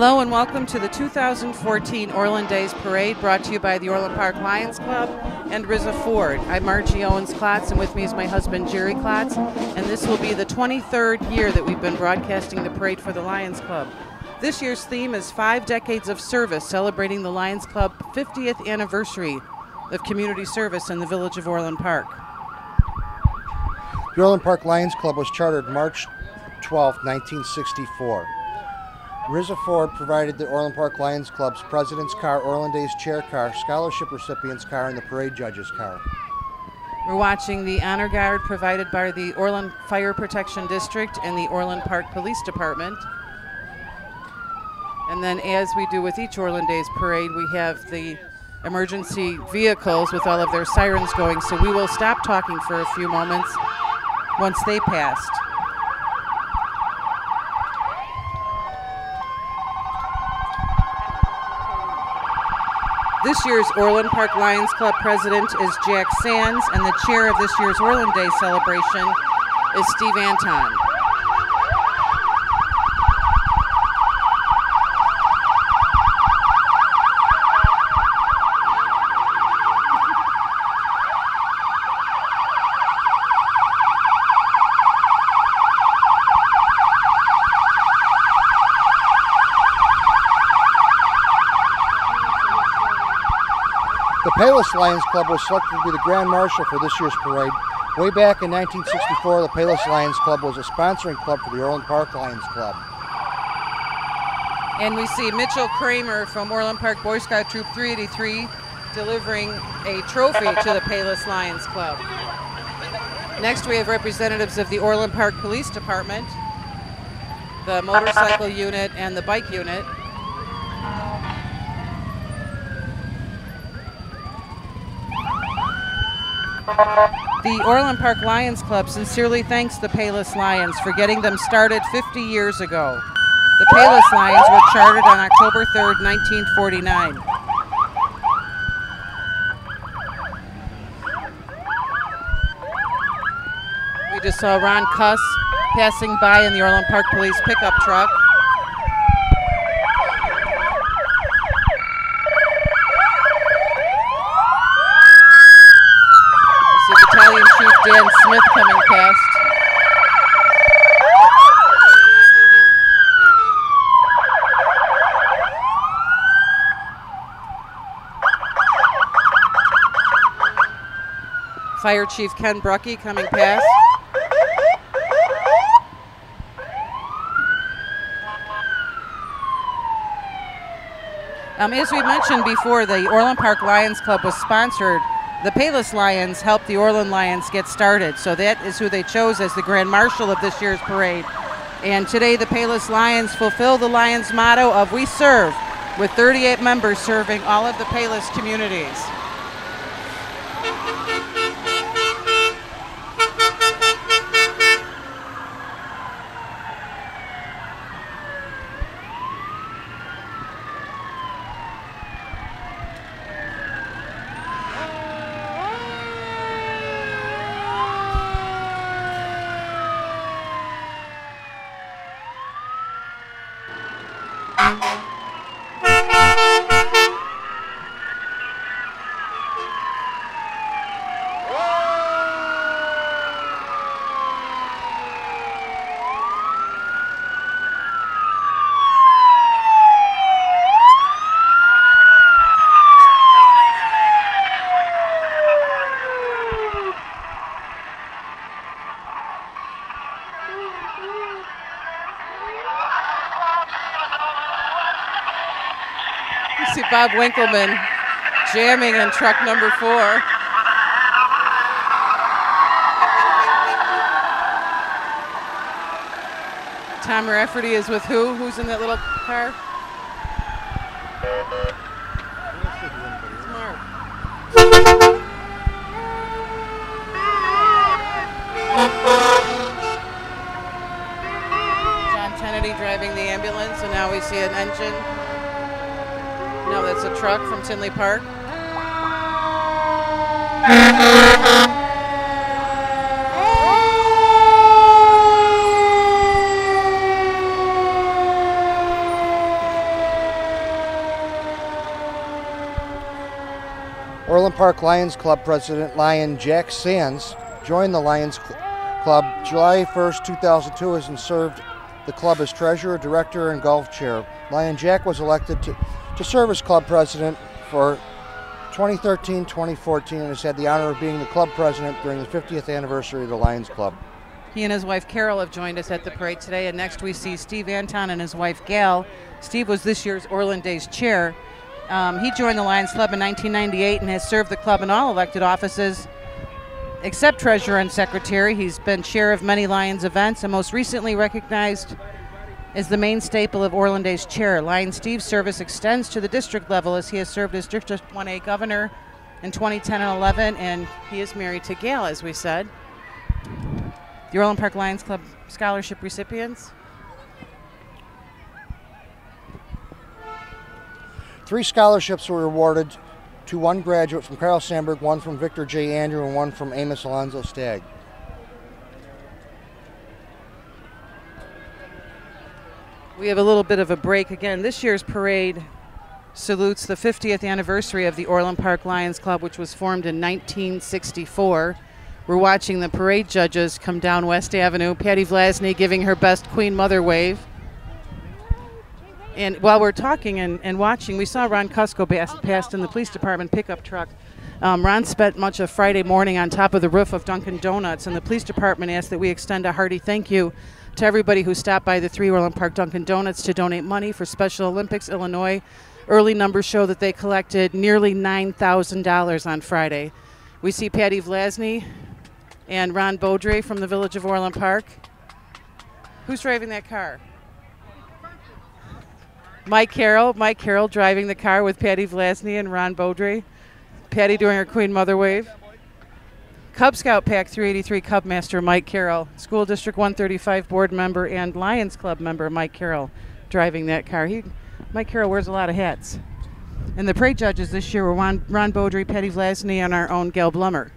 Hello and welcome to the 2014 Orland Days Parade, brought to you by the Orland Park Lions Club and Rizza Ford. I'm Margie Owens-Klotz, and with me is my husband Jerry Klotz, and this will be the 23rd year that we've been broadcasting the parade for the Lions Club. This year's theme is 5 decades of service, celebrating the Lions Club 50th anniversary of community service in the village of Orland Park. The Orland Park Lions Club was chartered March 12, 1964. Rizza Ford provided the Orland Park Lions Club's President's Car, Orland Days Chair Car, Scholarship Recipient's Car, and the Parade Judge's Car. We're watching the Honor Guard provided by the Orland Fire Protection District and the Orland Park Police Department. And then, as we do with each Orland Days Parade, we have the emergency vehicles with all of their sirens going, so we will stop talking for a few moments once they passed. This year's Orland Park Lions Club president is Jack Sands, and the chair of this year's Orland Day celebration is Steve Anton. The Palos Lions Club was selected to be the Grand Marshal for this year's parade. Way back in 1964, the Palos Lions Club was a sponsoring club for the Orland Park Lions Club. And we see Mitchell Kramer from Orland Park Boy Scout Troop 383 delivering a trophy to the Palos Lions Club. Next, we have representatives of the Orland Park Police Department, the motorcycle unit, and the bike unit. The Orland Park Lions Club sincerely thanks the Palos Lions for getting them started 50 years ago. The Palos Lions were chartered on October 3rd, 1949. We just saw Ron Cuss passing by in the Orland Park Police pickup truck. Battalion Chief Dan Smith coming past. Fire Chief Ken Bruckey coming past. As we mentioned before, the Orland Park Lions Club was sponsored. The Palos Lions helped the Orland Lions get started, so that is who they chose as the Grand Marshal of this year's parade. And today the Palos Lions fulfill the Lions' motto of "We Serve," with 38 members serving all of the Palos communities. See Bob Winkleman jamming in truck number 4. Tom Rafferty is with who? Who's in that little car? It's Mark. John Kennedy driving the ambulance, and now we see an engine. No, that's a truck from Tinley Park. Lions Club president Lion Jack Sands joined the Lions Club July 1st, 2002 and served the club as treasurer, director, and golf chair. Lion Jack was elected to serve as club president for 2013-2014 and has had the honor of being the club president during the 50th anniversary of the Lions Club. He and his wife Carroll have joined us at the parade today, and next we see Steve Anton and his wife Gail. Steve was this year's Orland Days chair. He joined the Lions Club in 1998 and has served the club in all elected offices except treasurer and secretary. He's been chair of many Lions events and most recently recognized as the main staple of Orland Days chair. Lion Steve's service extends to the district level as he has served as District 1A governor in 2010 and 11, and he is married to Gail, as we said. The Orland Park Lions Club scholarship recipients. 3 scholarships were awarded to one graduate from Carroll Sandberg, one from Victor J. Andrew, and one from Amos Alonzo Stagg. We have a little bit of a break. Again, this year's parade salutes the 50th anniversary of the Orland Park Lions Club, which was formed in 1964. We're watching the parade judges come down West Avenue. Patty Vlazny giving her best Queen Mother wave. And while we're talking and watching, we saw Ron Cusco passed in the police department pickup truck. Ron spent much of Friday morning on top of the roof of Dunkin' Donuts, and the police department asked that we extend a hearty thank you to everybody who stopped by the 3 Orland Park Dunkin' Donuts to donate money for Special Olympics Illinois. Early numbers show that they collected nearly $9,000 on Friday. We see Patty Vlazny and Ron Beaudry from the village of Orland Park. Who's driving that car? Mike Carroll driving the car with Patty Vlazny and Ron Beaudry. Patty doing her Queen Mother wave. Cub Scout Pack 383 Cub Master Mike Carroll. School District 135 board member and Lions Club member Mike Carroll driving that car. Mike Carroll wears a lot of hats. And the parade judges this year were Ron Beaudry, Patty Vlazny, and our own Gail Blummer.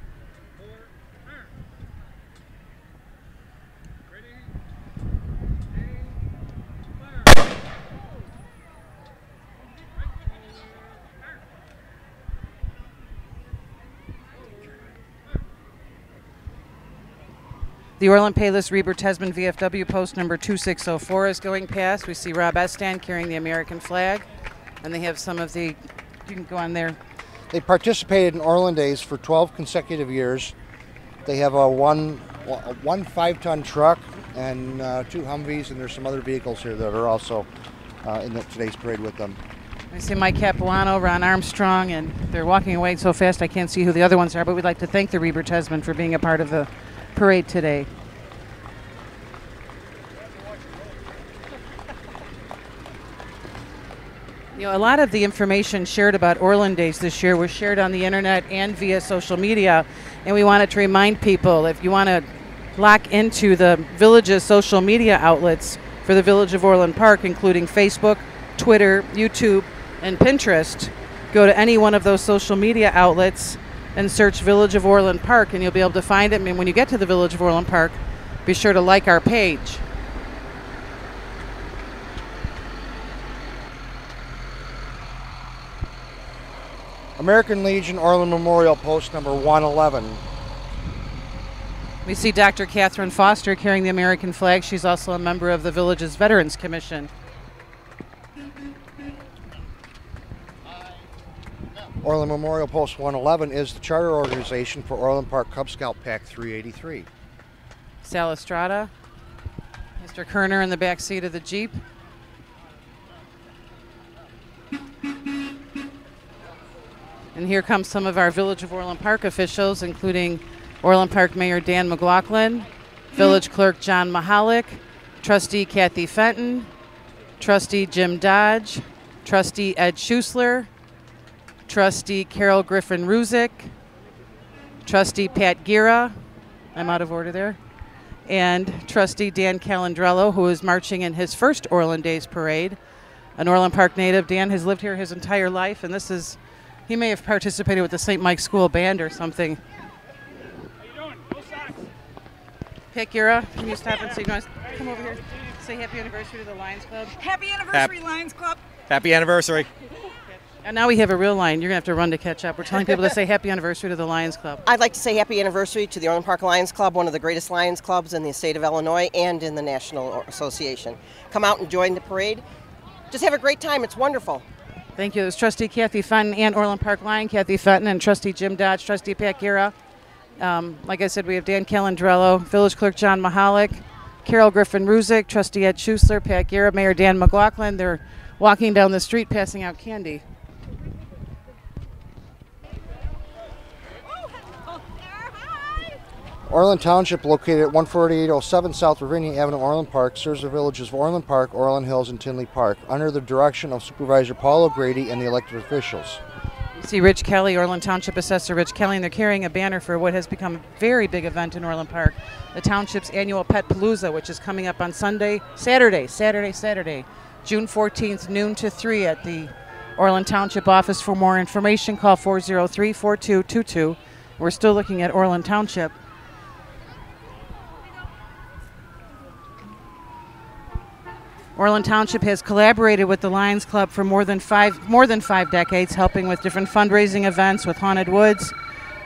The Orland Palos Reber Tesman VFW post number 2604 is going past. We see Rob Estan carrying the American flag, and they have some of the, you can go on there. They participated in Orland Days for 12 consecutive years. They have one 5-ton truck and 2 Humvees, and there's some other vehicles here that are also in today's parade with them. I see Mike Capuano, Ron Armstrong, and they're walking away so fast I can't see who the other ones are, but we'd like to thank the Reber Tesman for being a part of the parade today. You know, a lot of the information shared about Orland Days this year was shared on the internet and via social media, and we wanted to remind people, if you want to lock into the village's social media outlets for the village of Orland Park, including Facebook, Twitter, YouTube, and Pinterest, go to any one of those social media outlets and search Village of Orland Park, and you'll be able to find it. And when you get to the Village of Orland Park, be sure to like our page. American Legion Orland Memorial post number 111. We see Dr. Catherine Foster carrying the American flag. She's also a member of the village's Veterans Commission. Orland Memorial Post 111 is the charter organization for Orland Park Cub Scout Pack 383. Sal Estrada, Mr. Kerner in the back seat of the Jeep. And here come some of our Village of Orland Park officials, including Orland Park Mayor Dan McLaughlin, Village Clerk John Mahalik, Trustee Kathy Fenton, Trustee Jim Dodge, Trustee Ed Schusler, Trustee Carol Griffin-Ruzick, Trustee Pat Gira, I'm out of order there, and Trustee Dan Calandrello, who is marching in his first Orland Days parade. An Orland Park native. Dan has lived here his entire life, and this is, he may have participated with the St. Mike's School Band or something. How you doing? No socks. Pat Gira, can you stop and say, you want to come over here, say happy anniversary to the Lions Club? Happy anniversary, Lions Club. Happy anniversary. And now we have a real line. You're going to have to run to catch up. We're telling people to say happy anniversary to the Lions Club. I'd like to say happy anniversary to the Orland Park Lions Club, one of the greatest Lions clubs in the state of Illinois and in the National Association. Come out and join the parade. Just have a great time. It's wonderful. Thank you. It was Trustee Kathy Fenton and Orland Park Lion Kathy Fenton and Trustee Jim Dodge, Trustee Pat Guerra. Like I said, we have Dan Calandrello, Village Clerk John Mahalik, Carroll Griffin Ruzick, Trustee Ed Schusler, Pat Guerra, Mayor Dan McLaughlin. They're walking down the street passing out candy. Orland Township, located at 14807 South Ravinia Avenue, Orland Park, serves the villages of Orland Park, Orland Hills, and Tinley Park, under the direction of Supervisor Paul O'Grady and the elected officials. You see Rich Kelly, Orland Township Assessor Rich Kelly, and they're carrying a banner for what has become a very big event in Orland Park, the Township's annual Pet Palooza, which is coming up on Saturday, June 14th, noon to 3 at the Orland Township office. For more information, call 403-4222. We're still looking at Orland Township. Orland Township has collaborated with the Lions Club for more than five decades, helping with different fundraising events with Haunted Woods.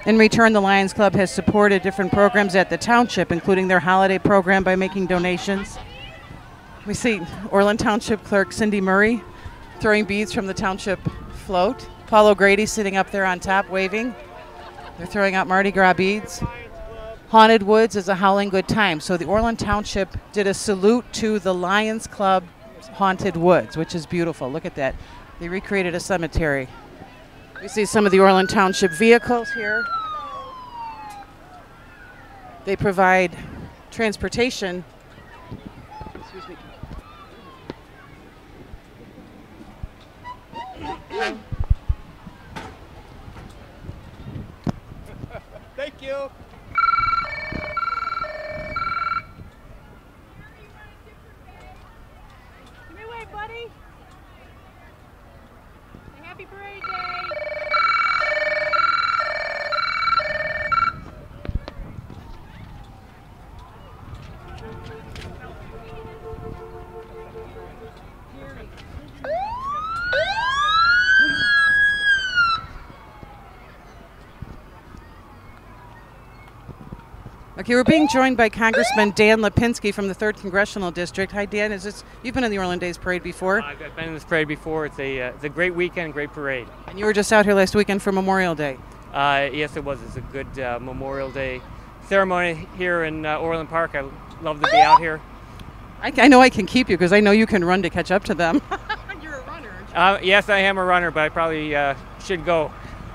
In return, the Lions Club has supported different programs at the township, including their holiday program, by making donations. We see Orland Township Clerk Cindy Murray throwing beads from the township float. Paul O'Grady sitting up there on top waving. They're throwing out Mardi Gras beads. Haunted Woods is a howling good time. So the Orland Township did a salute to the Lions Club Haunted Woods, which is beautiful. Look at that. They recreated a cemetery. We see some of the Orland Township vehicles here. They provide transportation. Excuse me. Thank you. Buddy. Happy parade day. Okay, we're being joined by Congressman Dan Lipinski from the 3rd Congressional District. Hi, Dan. You've been in the Orland Days Parade before? I've been in this parade before. It's a great weekend, great parade. And you were just out here last weekend for Memorial Day. Yes, it was. It's a good Memorial Day ceremony here in Orland Park. I love to be out here. I know I can keep you because I know you can run to catch up to them. You're a runner, aren't you? Yes, I am a runner, but I probably should go.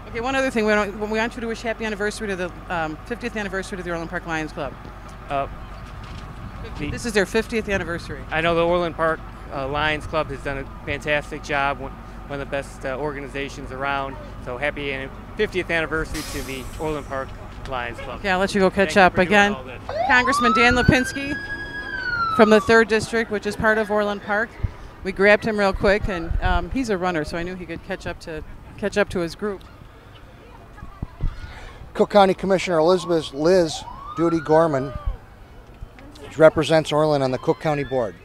Okay, one other thing. We want you to wish happy anniversary to the 50th anniversary to the Orland Park Lions Club. This is their 50th anniversary. I know the Orland Park Lions Club has done a fantastic job, one of the best organizations around. So happy 50th anniversary to the Orland Park Lions Club. Okay, I'll let you go catch up again. Congressman Dan Lipinski from the 3rd District, which is part of Orland Park. We grabbed him real quick, and he's a runner, so I knew he could catch up to his group. Cook County Commissioner Liz Duty Gorman represents Orland on the Cook County Board.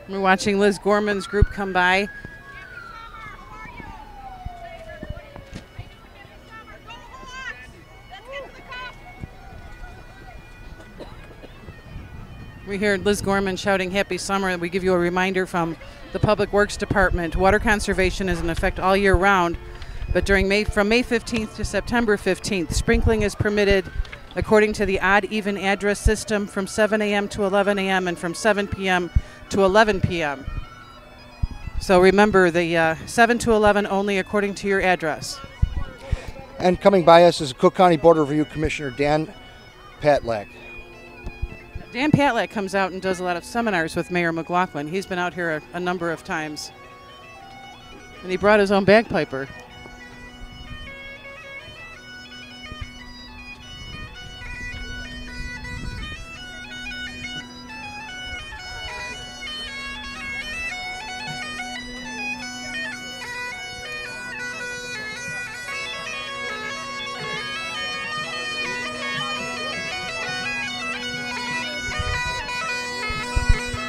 We're watching Liz Gorman's group come by. We hear Liz Gorman shouting happy summer. We give you a reminder from the Public Works Department. Water conservation is in effect all year round, but from May 15th to September 15th, sprinkling is permitted according to the odd even address system from 7 a.m. to 11 a.m. and from 7 p.m. to 11 p.m. So remember, the 7 to 11 only according to your address. And coming by us is Cook County Board Review Commissioner Dan Patlak. Dan Patlak comes out and does a lot of seminars with Mayor McLaughlin. He's been out here a number of times. And he brought his own bagpiper.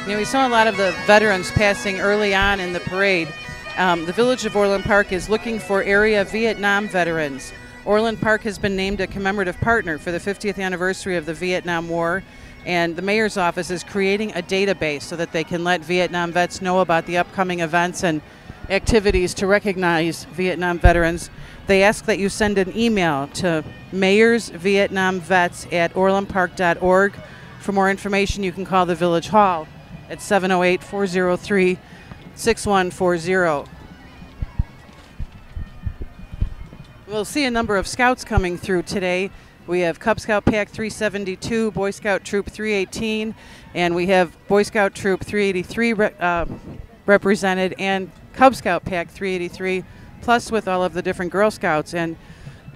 You know, we saw a lot of the veterans passing early on in the parade. The Village of Orland Park is looking for area Vietnam veterans. Orland Park has been named a commemorative partner for the 50th anniversary of the Vietnam War, and the mayor's office is creating a database so that they can let Vietnam vets know about the upcoming events and activities to recognize Vietnam veterans. They ask that you send an email to mayorsvietnamvets@orlandpark.org. For more information, you can call the Village Hall at 708-403-6140. We'll see a number of scouts coming through today. We have Cub Scout Pack 372, Boy Scout Troop 318, and we have Boy Scout Troop 383 represented, and Cub Scout Pack 383, plus with all of the different Girl Scouts. And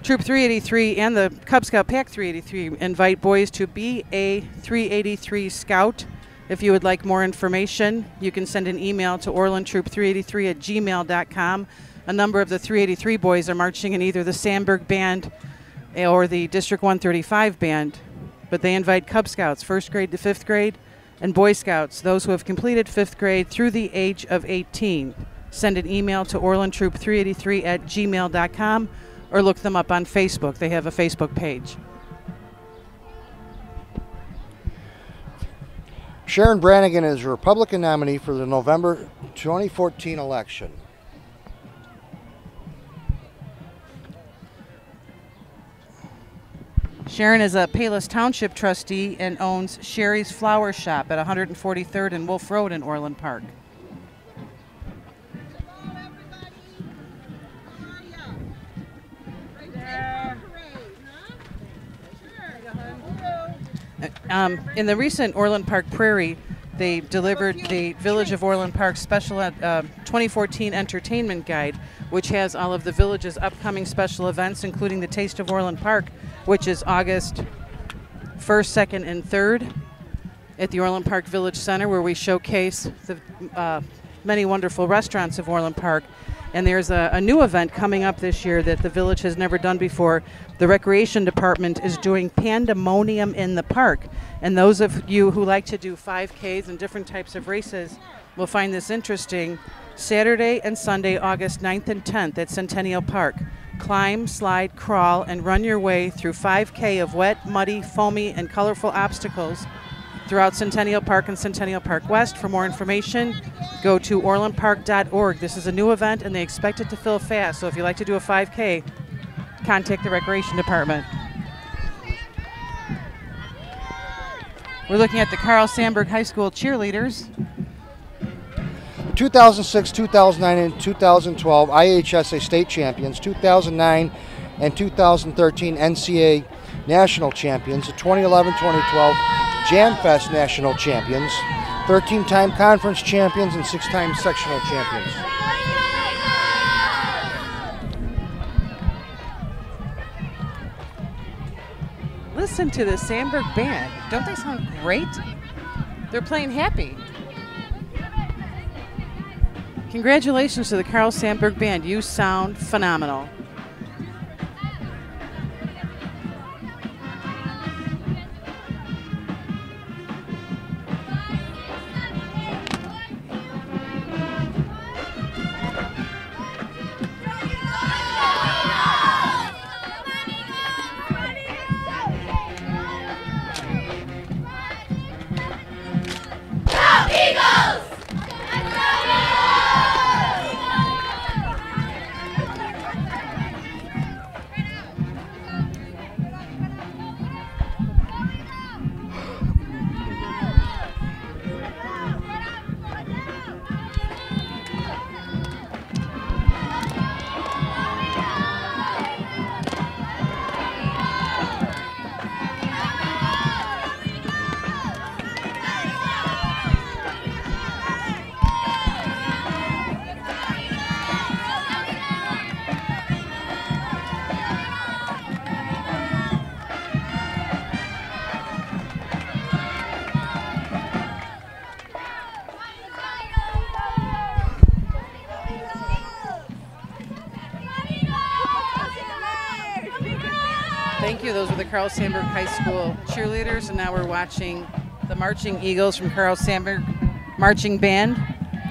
Troop 383 and the Cub Scout Pack 383 invite boys to be a 383 Scout. If you would like more information, you can send an email to orlandtroop383@gmail.com. A number of the 383 boys are marching in either the Sandberg Band or the District 135 Band, but they invite Cub Scouts, 1st grade to 5th grade, and Boy Scouts, those who have completed 5th grade through the age of 18. Send an email to orlandtroop383@gmail.com or look them up on Facebook. They have a Facebook page. Sharon Brannigan is a Republican nominee for the November 2014 election. Sharon is a Palos Township trustee and owns Sherry's Flower Shop at 143rd and Wolf Road in Orland Park. In the recent Orland Park Prairie, they delivered the Village of Orland Park special 2014 entertainment guide, which has all of the village's upcoming special events, including the Taste of Orland Park, which is August 1st, 2nd, and 3rd at the Orland Park Village Center, where we showcase the many wonderful restaurants of Orland Park. And there's a new event coming up this year that the village has never done before. The Recreation Department is doing Pandemonium in the Park. And those of you who like to do 5Ks and different types of races will find this interesting. Saturday and Sunday, August 9th and 10th at Centennial Park. Climb, slide, crawl, and run your way through 5K of wet, muddy, foamy, and colorful obstacles throughout Centennial Park and Centennial Park West. For more information, go to orlandpark.org. This is a new event, and they expect it to fill fast. So if you'd like to do a 5K, contact the Recreation Department. We're looking at the Carroll Sandberg High School cheerleaders. 2006, 2009, and 2012 IHSA state champions, 2009 and 2013 NCAA national champions, the 2011-2012 Jam Fest national champions, 13-time conference champions, and 6-time sectional champions. Listen to the Sandberg Band. Don't they sound great? They're playing happy. Congratulations to the Carroll Sandberg Band. You sound phenomenal. Thank you. Those were the Carroll Sandberg High School cheerleaders, and now we're watching the Marching Eagles from Carroll Sandberg marching band.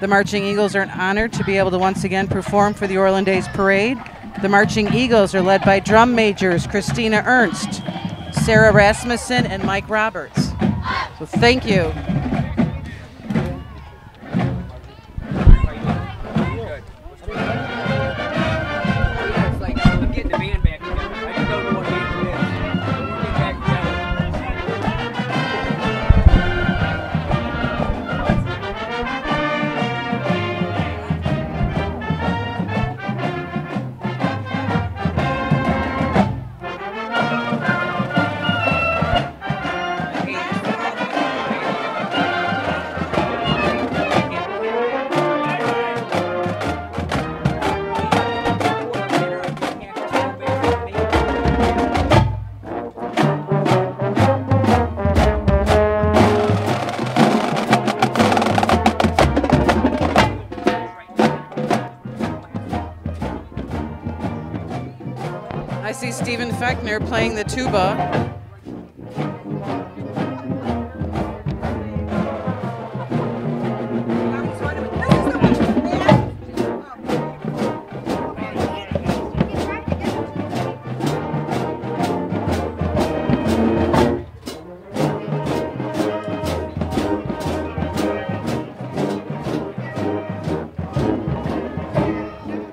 The Marching Eagles are honored to be able to once again perform for the Orland Days Parade. The Marching Eagles are led by drum majors Christina Ernst, Sarah Rasmussen, and Mike Roberts. So thank you. I see Stephen Fechner playing the tuba.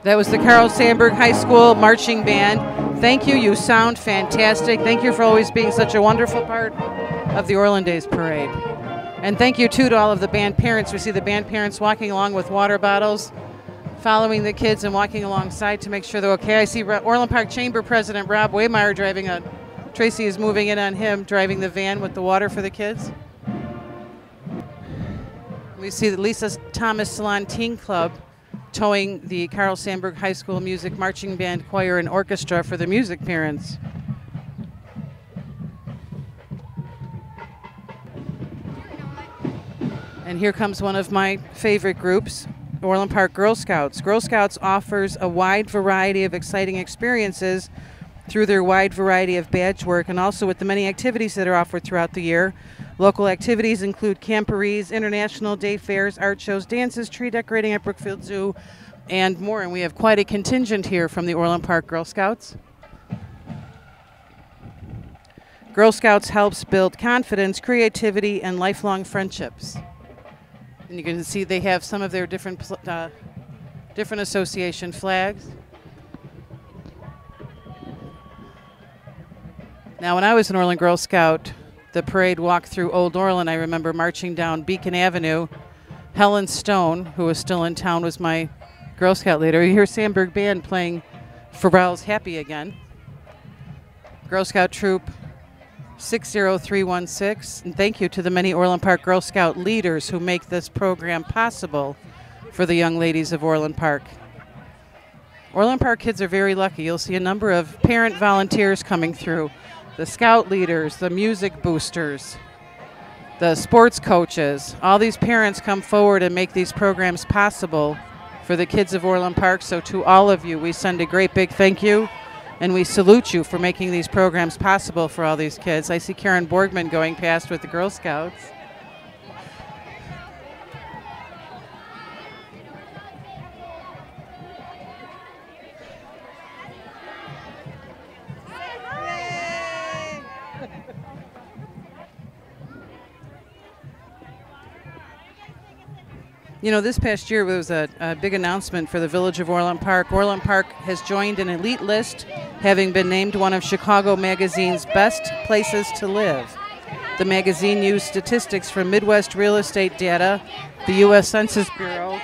That was the Carroll Sandburg High School Marching Band. Thank you. You sound fantastic. Thank you for always being such a wonderful part of the Orland Days Parade. And thank you, too, to all of the band parents. We see the band parents walking along with water bottles, following the kids and walking alongside to make sure they're okay. I see Orland Park Chamber President Rob Waymeyer driving a, Tracy is moving in on him, driving the van with the water for the kids. We see the Lisa Thomas Salon Teen Club towing the Carroll Sandburg High School Music Marching Band, Choir, and Orchestra for the music parents. And here comes one of my favorite groups, Orland Park Girl Scouts. Girl Scouts offers a wide variety of exciting experiences through their wide variety of badge work and also with the many activities that are offered throughout the year. Local activities include camporees, international day fairs, art shows, dances, tree decorating at Brookfield Zoo, and more. And we have quite a contingent here from the Orland Park Girl Scouts. Girl Scouts helps build confidence, creativity, and lifelong friendships. And you can see they have some of their different association flags. Now, when I was an Orland Girl Scout, the parade walked through Old Orland. I remember marching down Beacon Avenue. Helen Stone, who was still in town, was my Girl Scout leader. You hear Sandburg Band playing Pharrell's Happy Again. Girl Scout Troop 60316. And thank you to the many Orland Park Girl Scout leaders who make this program possible for the young ladies of Orland Park. Orland Park kids are very lucky. You'll see a number of parent volunteers coming through. The scout leaders, the music boosters, the sports coaches, all these parents come forward and make these programs possible for the kids of Orland Park. So to all of you, we send a great big thank you, and we salute you for making these programs possible for all these kids. I see Karen Borgman going past with the Girl Scouts. You know, this past year was a big announcement for the village of Orland Park. Orland Park has joined an elite list, having been named one of Chicago Magazine's best places to live. The magazine used statistics from Midwest real estate data, the U.S. Census Bureau,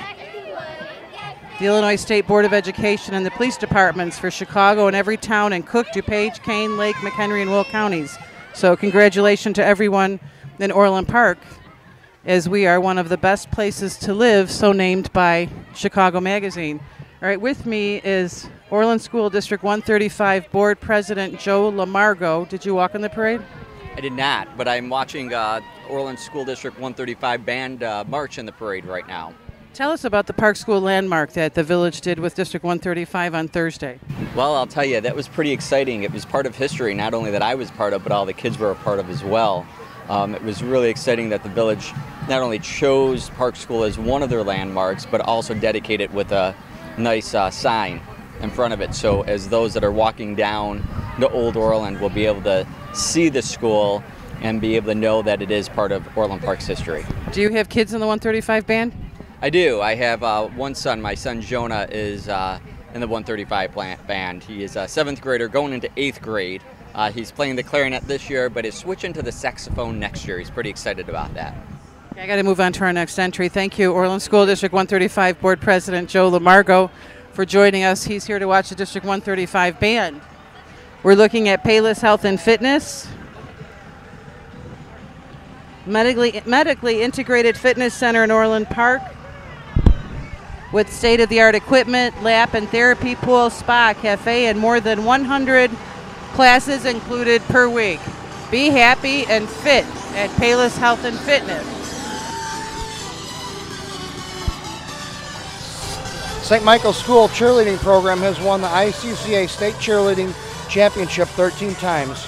the Illinois State Board of Education, and the police departments for Chicago and every town in Cook, DuPage, Kane, Lake, McHenry, and Will counties. So congratulations to everyone in Orland Park, as we are one of the best places to live, so named by Chicago Magazine. All right, with me is Orland School District 135 Board President Joe Lamargo. Did you walk in the parade? I did not, but I'm watching Orland School District 135 band march in the parade right now. Tell us about the Park School landmark that the village did with District 135 on Thursday. Well, I'll tell you, that was pretty exciting. It was part of history, not only that I was part of, but all the kids were a part of as well. It was really exciting that the village not only chose Park School as one of their landmarks, but also dedicated it with a nice sign in front of it. So as those that are walking down the Old Orland will be able to see the school and be able to know that it is part of Orland Park's history. Do you have kids in the 135 band? I do. I have one son. My son Jonah is in the 135 band. He is a 7th grader going into 8th grade. He's playing the clarinet this year, but is switching to the saxophone next year. He's pretty excited about that. Okay, I got to move on to our next entry. Thank you, Orland School District 135 Board President Joe Lamargo, for joining us. He's here to watch the District 135 band. We're looking at Palos Health and Fitness. Medically integrated fitness center in Orland Park with state-of-the-art equipment, lap and therapy pool, spa, cafe, and more than 100 classes included per week. Be happy and fit at Palos Health and Fitness. St. Michael's School cheerleading program has won the ICCA State Cheerleading Championship 13 times.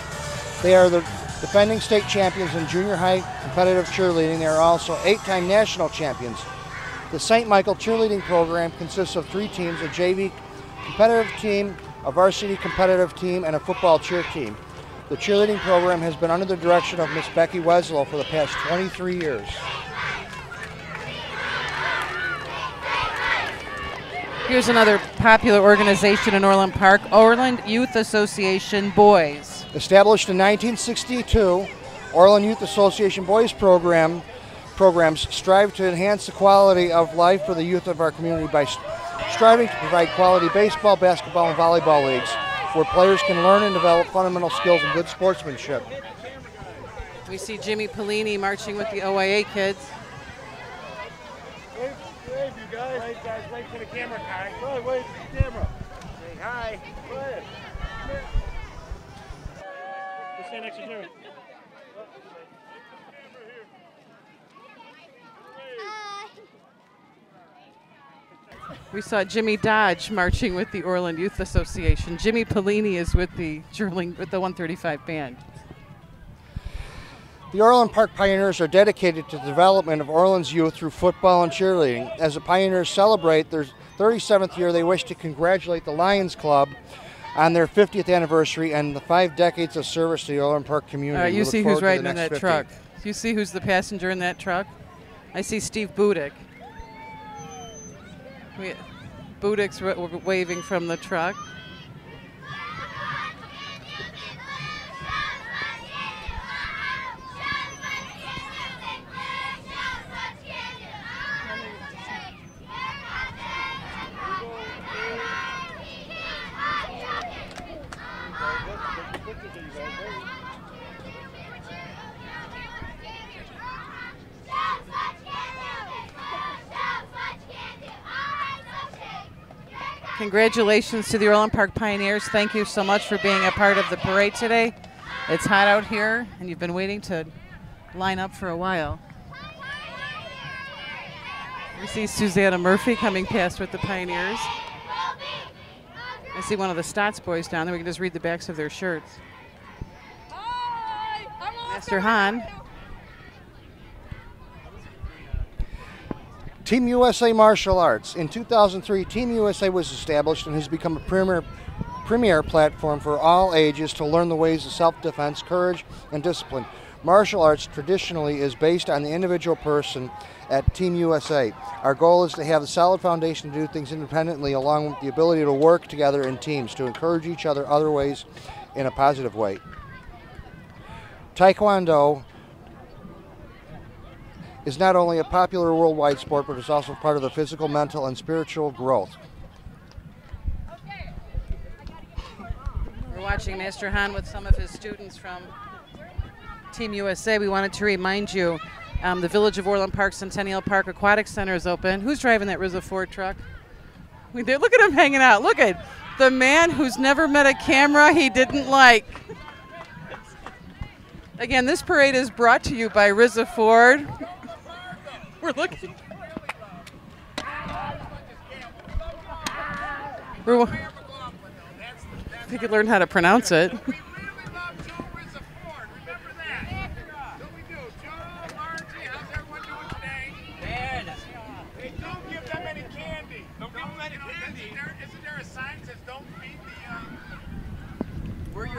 They are the defending state champions in junior high competitive cheerleading. They are also 8-time national champions. The St. Michael cheerleading program consists of 3 teams, a JV competitive team, a varsity competitive team, and a football cheer team. The cheerleading program has been under the direction of Miss Becky Weslow for the past 23 years. Here's another popular organization in Orland Park, Orland Youth Association Boys. Established in 1962, Orland Youth Association Boys programs strive to enhance the quality of life for the youth of our community by striving to provide quality baseball, basketball, and volleyball leagues where players can learn and develop fundamental skills and good sportsmanship. We see Jimmy Pellini marching with the OIA kids. Wave, you guys. Wave for the camera, Kai. Go ahead, wave for the camera. Say hi. Go ahead. Let's stand next to Jerry. We saw Jimmy Dodge marching with the Orland Youth Association. Jimmy Pellini is with the 135 band. The Orland Park Pioneers are dedicated to the development of Orland's youth through football and cheerleading. As the Pioneers celebrate their 37th year, they wish to congratulate the Lions Club on their 50th anniversary and the 5 decades of service to the Orland Park community. You see who's riding in that truck. You see who's the passenger in that truck? I see Steve Budick. Budick's waving from the truck. Congratulations to the Orland Park Pioneers. Thank you so much for being a part of the parade today. It's hot out here, and you've been waiting to line up for a while. We see Susanna Murphy coming past with the Pioneers. I see one of the Stotts boys down there. We can just read the backs of their shirts. Master Hahn. Team USA Martial Arts. In 2003, Team USA was established and has become a premier platform for all ages to learn the ways of self-defense, courage, and discipline. Martial arts traditionally is based on the individual person at Team USA. Our goal is to have a solid foundation to do things independently, along with the ability to work together in teams to encourage each other ways in a positive way. Taekwondo is not only a popular worldwide sport, but is also part of the physical, mental, and spiritual growth. We're watching Master Hahn with some of his students from Team USA. We wanted to remind you, the Village of Orland Park Centennial Park Aquatic Center is open. Who's driving that Rizza Ford truck? Look at him hanging out. Look at the man who's never met a camera he didn't like. Again, this parade is brought to you by Rizza Ford. We're looking. If you could learn how to pronounce it.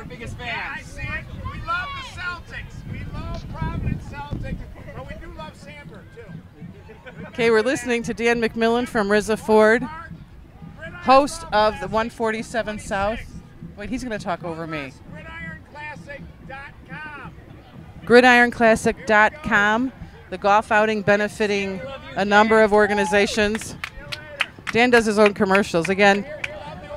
your biggest Yeah, I fans. see it. We love the Celtics. We love Providence Celtics, but we do love Sandburg too. Okay, we're listening to Dan McMillan from Rizza Ford, host of the 147 South. Wait, he's going to talk over me. GridironClassic.com. GridironClassic.com, the golf outing benefiting a number of organizations. Dan does his own commercials. Again,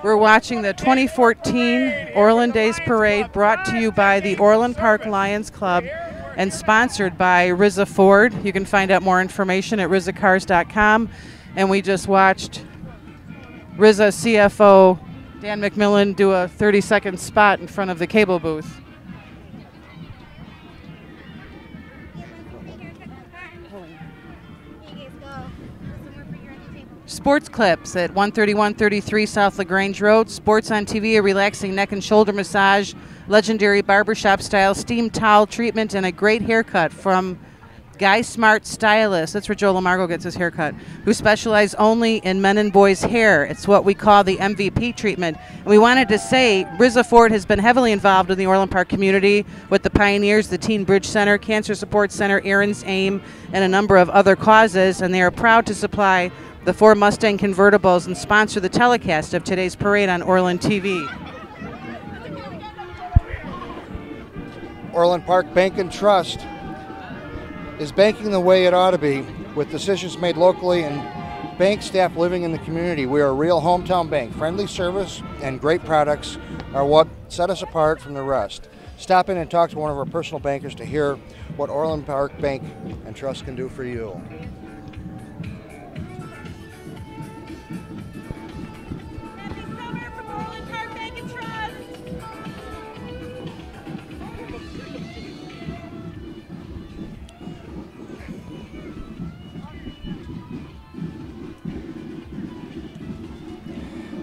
we're watching the 2014 Orland Days Parade, brought to you by the Orland Park Lions Club and sponsored by Rizza Ford. You can find out more information at RizzaCars.com. And we just watched Rizza CFO Dan McMillan do a 30-second spot in front of the cable booth. Sports clips at 13133 South LaGrange Road. Sports on TV, a relaxing neck and shoulder massage, legendary barbershop style steam towel treatment, and a great haircut from Guy Smart Stylist. That's where Joe Lamargo gets his haircut, who specialize only in men and boys hair. It's what we call the MVP treatment. And we wanted to say Rizza Ford has been heavily involved in the Orland Park community with the Pioneers, the Teen Bridge Center, Cancer Support Center, Aaron's Aim, and a number of other causes. And they are proud to supply the 4 Mustang convertibles and sponsor the telecast of today's parade on Orland TV. Orland Park Bank and Trust is banking the way it ought to be, with decisions made locally and bank staff living in the community. We are a real hometown bank. Friendly service and great products are what set us apart from the rest. Stop in and talk to one of our personal bankers to hear what Orland Park Bank and Trust can do for you.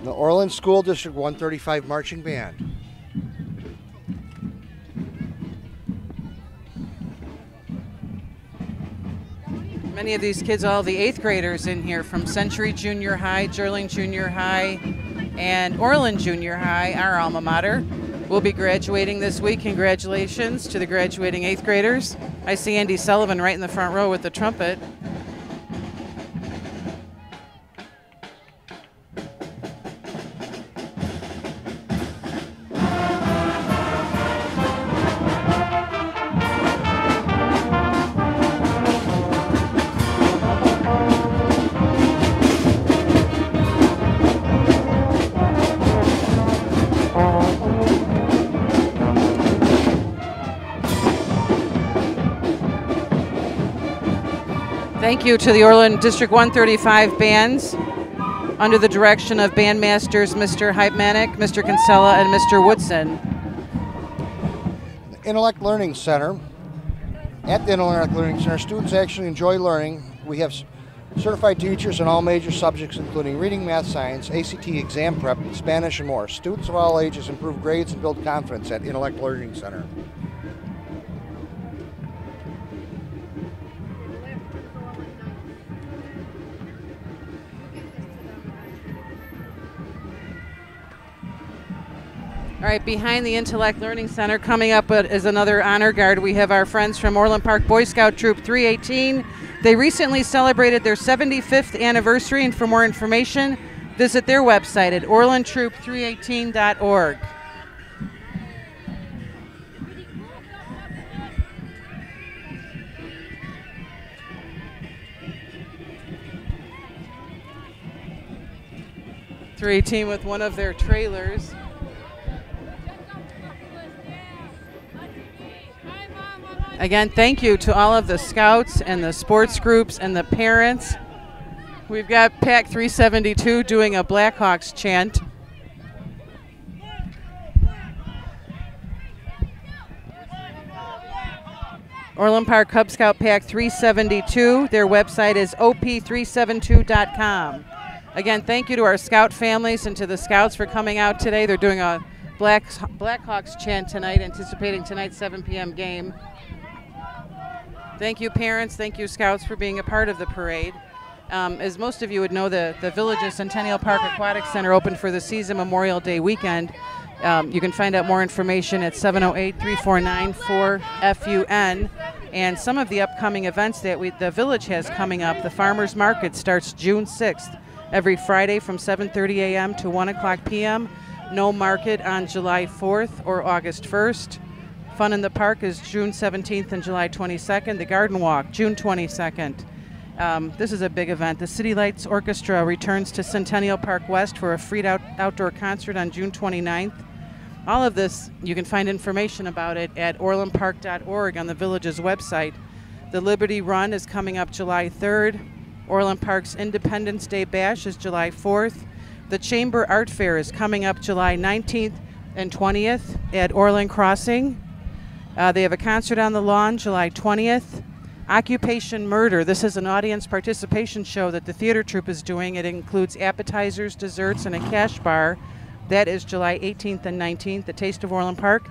The Orland School District 135 Marching Band. Many of these kids, all the 8th graders in here from Century Junior High, Gerling Junior High, and Orland Junior High, our alma mater, will be graduating this week. Congratulations to the graduating 8th graders. I see Andy Sullivan right in the front row with the trumpet. Thank you to the Orland District 135 bands under the direction of bandmasters Mr. Hypemanic, Mr. Kinsella, and Mr. Woodson. The Intellect Learning Center. At the Intellect Learning Center, students actually enjoy learning. We have certified teachers in all major subjects, including reading, math, science, ACT exam prep, Spanish, and more. Students of all ages improve grades and build confidence at Intellect Learning Center. All right, behind the Intellect Learning Center, coming up is another honor guard. We have our friends from Orland Park Boy Scout Troop 318. They recently celebrated their 75th anniversary, and for more information, visit their website at orlandtroop318.org. .318 with one of their trailers. Again, thank you to all of the scouts and the sports groups and the parents. We've got Pack 372 doing a Blackhawks chant. Orland Park Cub Scout Pack 372. Their website is op372.com. Again, thank you to our scout families and to the scouts for coming out today. They're doing a Blackhawks chant tonight, anticipating tonight's 7 p.m. game. Thank you, parents. Thank you, scouts, for being a part of the parade. As most of you would know, the Village's Centennial Park Aquatic Center opened for the season Memorial Day weekend. You can find out more information at 708-349-4FUN. And some of the upcoming events that the village has coming up, the Farmers Market starts June 6th, every Friday from 7:30 a.m. to 1 o'clock p.m. No market on July 4th or August 1st. Fun in the Park is June 17th and July 22nd. The Garden Walk, June 22nd. This is a big event. The City Lights Orchestra returns to Centennial Park West for a free outdoor concert on June 29th. All of this, you can find information about it at orlandpark.org on the village's website. The Liberty Run is coming up July 3rd. Orland Park's Independence Day Bash is July 4th. The Chamber Art Fair is coming up July 19th and 20th at Orland Crossing. They have a concert on the lawn July 20th. Occupation Murder. This is an audience participation show that the theater troupe is doing. It includes appetizers, desserts, and a cash bar. That is July 18th and 19th. The Taste of Orland Park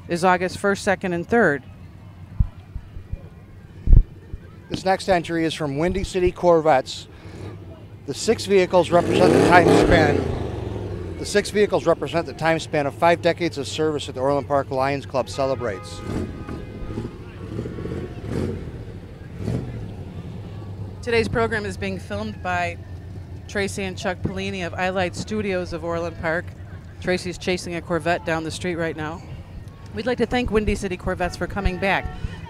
is August 1st, 2nd, and 3rd. This next entry is from Windy City Corvettes. The 6 vehicles represent the time span. The 6 vehicles represent the time span of 5 decades of service that the Orland Park Lions Club celebrates. Today's program is being filmed by Tracy and Chuck Pellini of iLight Studios of Orland Park. Tracy's chasing a Corvette down the street right now. We'd like to thank Windy City Corvettes for coming back.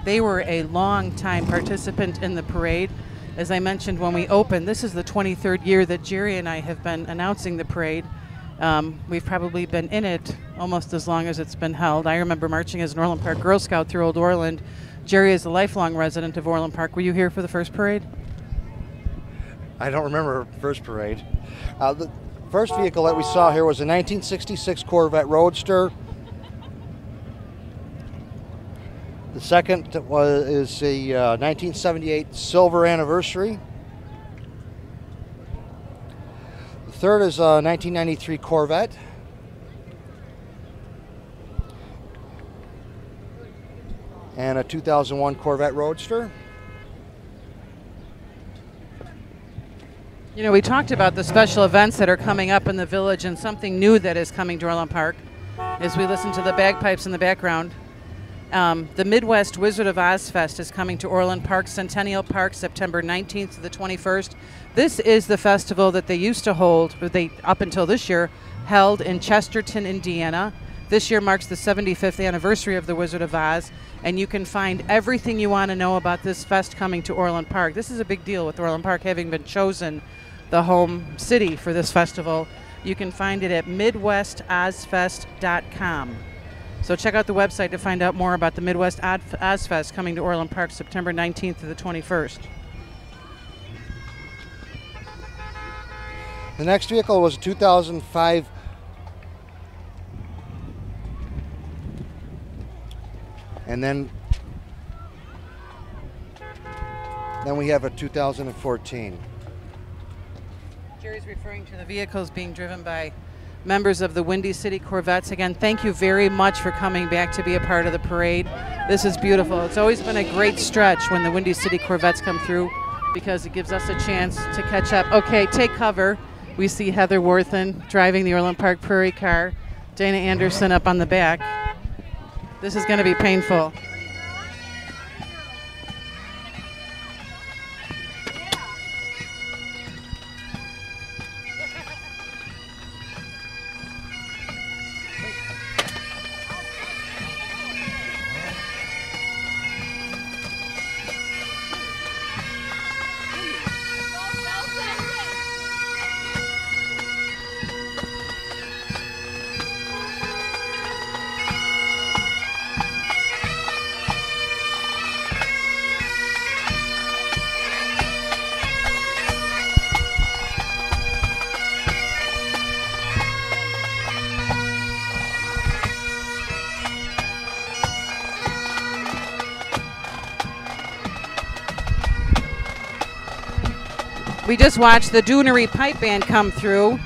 They were a long-time participant in the parade. As I mentioned when we opened, this is the 23rd year that Jerry and I have been announcing the parade. We've probably been in it almost as long as it's been held. I remember marching as an Orland Park Girl Scout through Old Orland. Jerry is a lifelong resident of Orland Park. Were you here for the first parade? I don't remember the first parade. The first vehicle that we saw here was a 1966 Corvette Roadster. The second is a 1978 Silver Anniversary. The third is a 1993 Corvette. And a 2001 Corvette Roadster. You know, we talked about the special events that are coming up in the village, and something new that is coming to Orland Park as we listen to the bagpipes in the background. The Midwest Wizard of Oz Fest is coming to Orland Park, Centennial Park, September 19th to the 21st. This is the festival that they used to hold, or they, up until this year, held in Chesterton, Indiana. This year marks the 75th anniversary of the Wizard of Oz, and you can find everything you want to know about this fest coming to Orland Park. This is a big deal with Orland Park having been chosen the home city for this festival. You can find it at MidwestOzFest.com. So check out the website to find out more about the Midwest Ozfest coming to Orland Park September 19th to the 21st. The next vehicle was a 2005 and then we have a 2014. Jerry's referring to the vehicles being driven by members of the Windy City Corvettes. Again, thank you very much for coming back to be a part of the parade. This is beautiful. It's always been a great stretch when the Windy City Corvettes come through because it gives us a chance to catch up. Okay, take cover. We see Heather Worthen driving the Orland Park Prairie car. Dana Anderson up on the back. This is going to be painful. We just watched the Beaudry Pipe Band come through.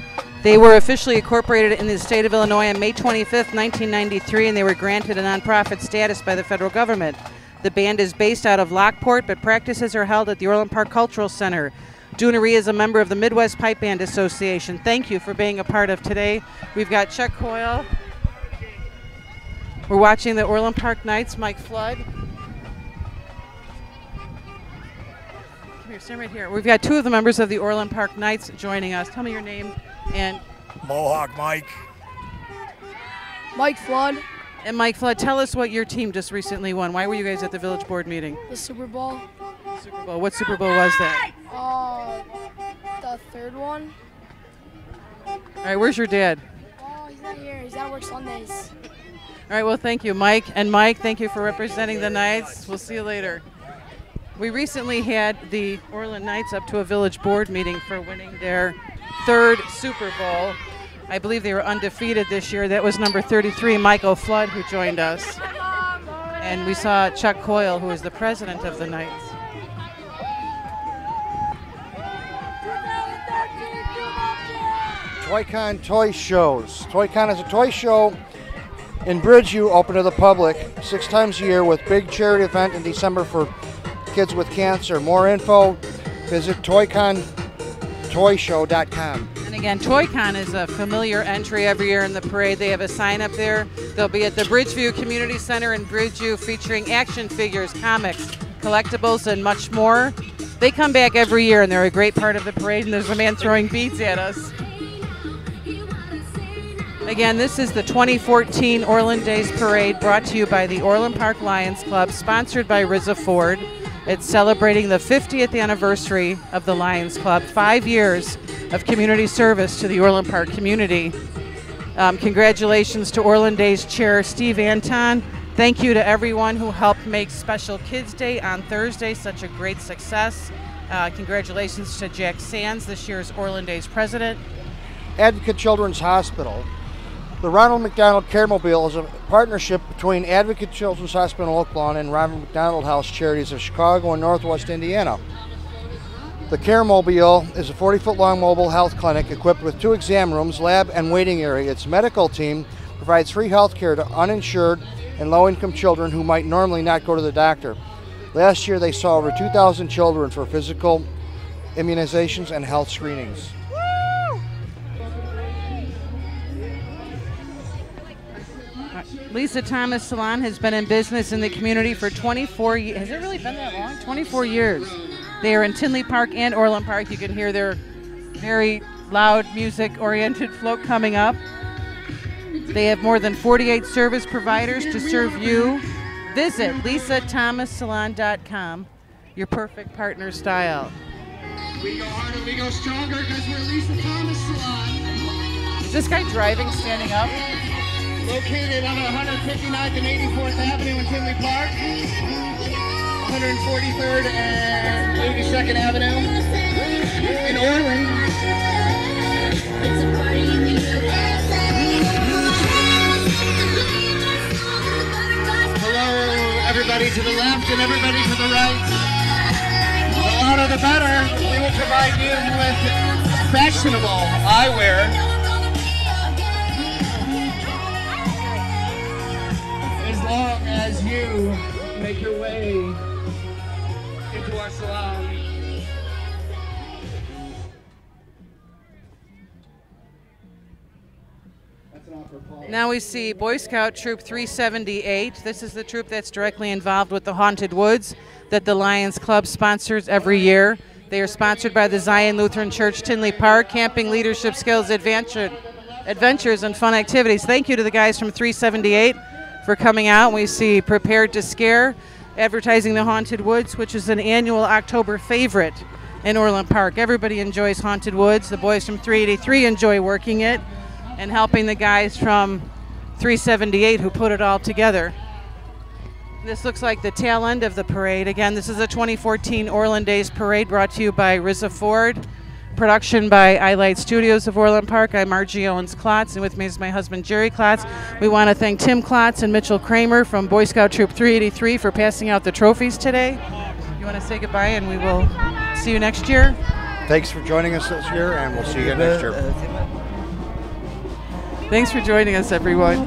They were officially incorporated in the state of Illinois on May 25th, 1993, and they were granted a nonprofit status by the federal government. The band is based out of Lockport, but practices are held at the Orland Park Cultural Center. Beaudry is a member of the Midwest Pipe Band Association. Thank you for being a part of today. We've got Chuck Coyle We're watching the Orland Park Knights. Mike Flood. Come here, stand right here. We've got two of the members of the Orland Park Knights joining us. Tell me your name and... Mohawk Mike. Mike Flood. And Mike Flood, tell us what your team just recently won. Why were you guys at the village board meeting? The Super Bowl. Super Bowl. What Super Bowl was that? The third one. All right, where's your dad? Oh, he's not here. He's at work Sundays. All right, well, thank you, Mike. And Mike, thank you for representing the Knights. We'll see you later. We recently had the Orland Knights up to a village board meeting for winning their third Super Bowl. I believe they were undefeated this year. That was number 33, Michael Flood, who joined us. And we saw Chuck Coyle, who is the president of the Knights. Toy-Con Toy Shows. Toy-Con is a toy show in Bridgeview, open to the public 6 times a year with big charity event in December for kids with cancer. More info, visit toycontoyshow.com. And again, Toy-Con is a familiar entry every year in the parade. They have a sign up there. They'll be at the Bridgeview Community Center in Bridgeview featuring action figures, comics, collectibles, and much more. They come back every year and they're a great part of the parade, and there's a man throwing beads at us. Again, this is the 2014 Orland Days Parade brought to you by the Orland Park Lions Club, sponsored by Rizza Ford. It's celebrating the 50th anniversary of the Lions Club, 5 years of community service to the Orland Park community. Congratulations to Orland Days Chair Steve Anton. Thank you to everyone who helped make Special Kids Day on Thursday such a great success. Congratulations to Jack Sands, this year's Orland Days president. Advocate Children's Hospital. The Ronald McDonald Caremobile is a partnership between Advocate Children's Hospital Oak Lawn and Ronald McDonald House Charities of Chicago and Northwest Indiana. The Caremobile is a 40-foot-long mobile health clinic equipped with 2 exam rooms, lab, and waiting area. Its medical team provides free health care to uninsured and low-income children who might normally not go to the doctor. Last year, they saw over 2,000 children for physical immunizations and health screenings. Lisa Thomas Salon has been in business in the community for 24 years. Has it really been that long? 24 years. They are in Tinley Park and Orland Park. You can hear their very loud music-oriented float coming up. They have more than 48 service providers to serve you. Visit lisathomassalon.com, your perfect partner style. We go harder, we go stronger because we're Lisa Thomas Salon. Is this guy driving, standing up? Located on 159th and 84th Avenue in Tinley Park, 143rd and 82nd Avenue in Orland. Hello, everybody to the left and everybody to the right. The louder the better. We will provide you with fashionable eyewear. As long as you make your way into our salon. Now we see Boy Scout Troop 378. This is the troop that's directly involved with the Haunted Woods that the Lions Club sponsors every year. They are sponsored by the Zion Lutheran Church Tinley Park, camping, leadership skills, adventures, and fun activities. Thank you to the guys from 378 for coming out. We see Prepared to Scare, advertising the Haunted Woods, which is an annual October favorite in Orland Park. Everybody enjoys Haunted Woods. The boys from 383 enjoy working it and helping the guys from 378 who put it all together. This looks like the tail end of the parade. Again, this is a 2014 Orland Days Parade brought to you by Rizza Ford. Production by iLight Studios of Orland Park. I'm Margie Owens-Klotz, and with me is my husband, Jerry Klotz. We want to thank Tim Klotz and Mitchell Kramer from Boy Scout Troop 383 for passing out the trophies today. You want to say goodbye, and we will see you next year? Thanks for joining us this year, and we'll see you next year. Thanks for joining us, everyone.